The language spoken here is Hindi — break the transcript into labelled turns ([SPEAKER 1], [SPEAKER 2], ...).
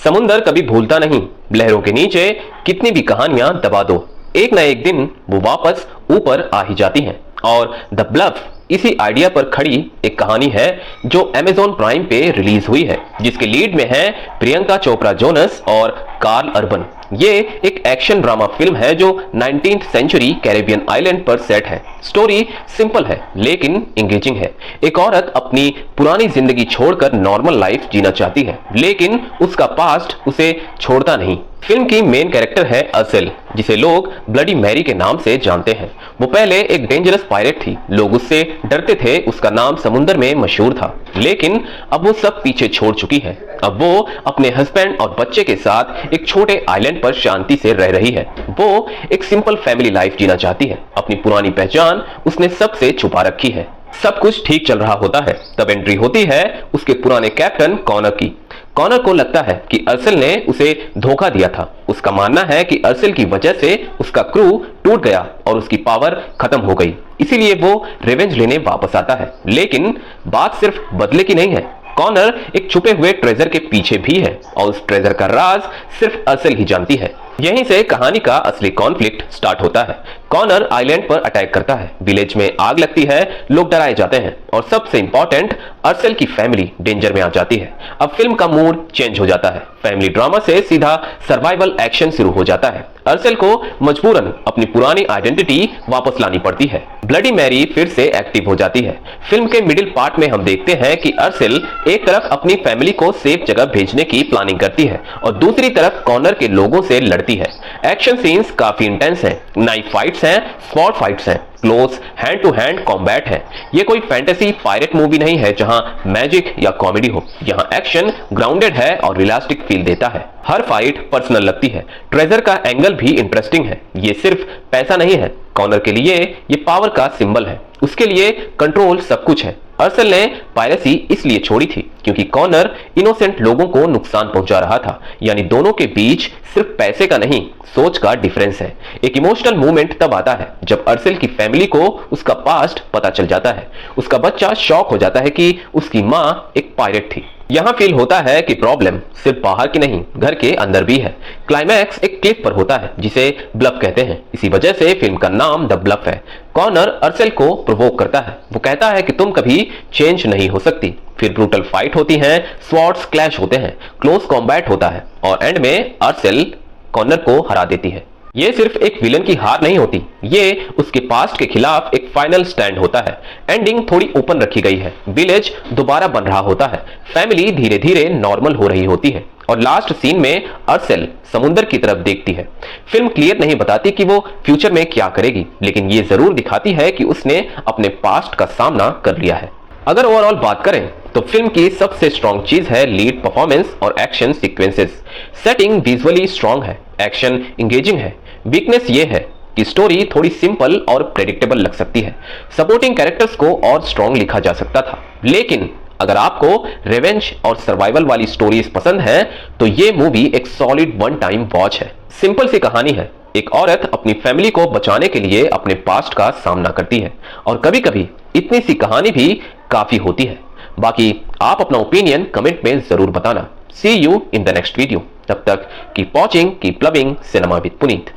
[SPEAKER 1] समुंदर कभी भूलता नहीं, लहरों के नीचे कितनी भी कहानियां दबा दो, एक ना एक दिन वो वापस ऊपर आ ही जाती हैं। और द ब्लफ इसी आइडिया पर खड़ी एक कहानी है जो अमेज़न प्राइम पे रिलीज हुई है, जिसके लीड में है प्रियंका चोपड़ा जोनस और कार्ल अर्बन। ये एक एक्शन ड्रामा फिल्म है जो 19th सेंचुरी कैरेबियन आइलैंड पर सेट है। स्टोरी सिंपल है लेकिन एंगेजिंग है। एक औरत अपनी पुरानी जिंदगी छोड़कर नॉर्मल लाइफ जीना चाहती है, लेकिन उसका पास्ट उसे छोड़ता नहीं। फिल्म की मेन कैरेक्टर है अर्सेल, जिसे लोग ब्लडी मैरी के नाम से जानते हैं। वो पहले एक डेंजरस पायरेट थी, लोग उससे डरते थे, उसका नाम समुंदर में मशहूर था। लेकिन अब वो सब पीछे छोड़ चुकी है। अब वो अपने हस्बैंड और बच्चे के साथ एक छोटे आइलैंड पर शांति से रह रही है। वो एक सिंपल फैमिली लाइफ जीना चाहती है। अपनी पुरानी पहचान उसने सबसे छुपा रखी है। सब कुछ ठीक चल रहा होता है, तब एंट्री होती है उसके पुराने कैप्टन कॉनर की। कॉनर को लगता है कि अर्सेल ने उसे धोखा दिया था। उसका मानना है कि अर्सेल की वजह से उसका क्रू टूट गया और उसकी पावर खत्म हो गई, इसीलिए वो रिवेंज लेने वापस आता है। लेकिन बात सिर्फ बदले की नहीं है, कॉनर एक छुपे हुए ट्रेजर के पीछे भी है और उस ट्रेजर का राज सिर्फ अर्सेल ही जानती है। यहीं से कहानी का असली कॉन्फ्लिक्ट स्टार्ट होता है। कॉनर आइलैंड पर अटैक करता है, विलेज में आग लगती है, लोग डराए जाते हैं और सबसे इंपॉर्टेंट अर्सेल की फैमिली डेंजर में आ जाती है। अब फिल्म का मूड चेंज हो जाता है, फैमिली ड्रामा से सीधा सर्वाइवल एक्शन शुरू हो जाता है। अर्सेल को मजबूरन अपनी पुरानी आइडेंटिटी वापस लानी पड़ती है। ब्लडी मैरी फिर से एक्टिव हो जाती है। फिल्म के मिडिल पार्ट में हम देखते हैं कि अर्सेल एक तरफ अपनी फैमिली को सेफ जगह भेजने की प्लानिंग करती है और दूसरी तरफ कॉनर के लोगों से लड़ती है। एक्शन सीन्स काफी इंटेंस हैं, नाइफ फाइट्स हैं, स्पॉट फाइट्स हैं, close hand to hand combat है। ये कोई फैंटेसी पायरेट मूवी नहीं है जहां मैजिक या कॉमेडी हो। यहां एक्शन ग्राउंडेड है और रियलिस्टिक फील देता है। हर फाइट पर्सनल लगती है। ट्रेजर का एंगल भी इंटरेस्टिंग है। ये सिर्फ पैसा नहीं है, कॉनर के लिए ये पावर का सिंबल है, उसके लिए कंट्रोल सब कुछ है। अर्सेल ने पायरेसी इसलिए छोड़ी थी क्योंकि कॉनर इनोसेंट लोगों को नुकसान पहुंचा रहा था। यानी दोनों के बीच सिर्फ पैसे का नहीं, सोच का डिफरेंस है। एक इमोशनल मूवमेंट तब आता है जब अर्सेल की फैमिली को उसका पास्ट पता चल जाता है। उसका बच्चा शॉक हो जाता है कि उसकी मां एक पायरेट थी। यहां फील होता है कि प्रॉब्लम सिर्फ बाहर की नहीं, घर के अंदर भी है। क्लाइमैक्स एक क्लिफ पर होता है जिसे ब्लफ कहते हैं, इसी वजह से फिल्म का नाम द ब्लफ है। कॉनर अर्सेल को प्रोवोक करता है। वो कहता है कि तुम कभी चेंज नहीं हो सकती। फिर ब्रूटल फाइट होती है, स्वॉर्ड्स क्लैश होते हैं, क्लोज कॉम्बैट होता है और एंड में अर्सेल कॉनर को हरा देती है। ये सिर्फ एक विलन की हार नहीं होती, ये उसके पास्ट के खिलाफ एक फाइनल स्टैंड होता है। एंडिंग थोड़ी ओपन रखी गई है। विलेज दोबारा बन रहा होता है, फैमिली धीरे धीरे नॉर्मल हो रही होती है और लास्ट सीन में अर्सेल समुंदर की तरफ देखती है। फिल्म क्लियर नहीं बताती कि वो फ्यूचर में क्या करेगी, लेकिन ये जरूर दिखाती है कि उसने अपने पास्ट का सामना कर लिया है। अगर ओवरऑल बात करें तो फिल्म की सबसे स्ट्रॉन्ग चीज है लीड परफॉर्मेंस और action sequences. Setting visually strong है, एक्शन इंगेजिंग है। वीकनेस ये है कि स्टोरी थोड़ी सिंपल और प्रेडिक्टेबल लग सकती है। सपोर्टिंग कैरेक्टर्स को और स्ट्रॉन्ग लिखा जा सकता था। लेकिन अगर आपको रिवेंज और सर्वाइवल वाली स्टोरीज पसंद है तो ये मूवी एक सॉलिड वन टाइम वॉच है। सिंपल सी कहानी है, एक औरत अपनी फैमिली को बचाने के लिए अपने पास्ट का सामना करती है और कभी कभी इतनी सी कहानी भी काफी होती है। बाकी आप अपना ओपिनियन कमेंट में जरूर बताना। See you in the next video. तब तक keep watching, keep loving cinema with Puneet.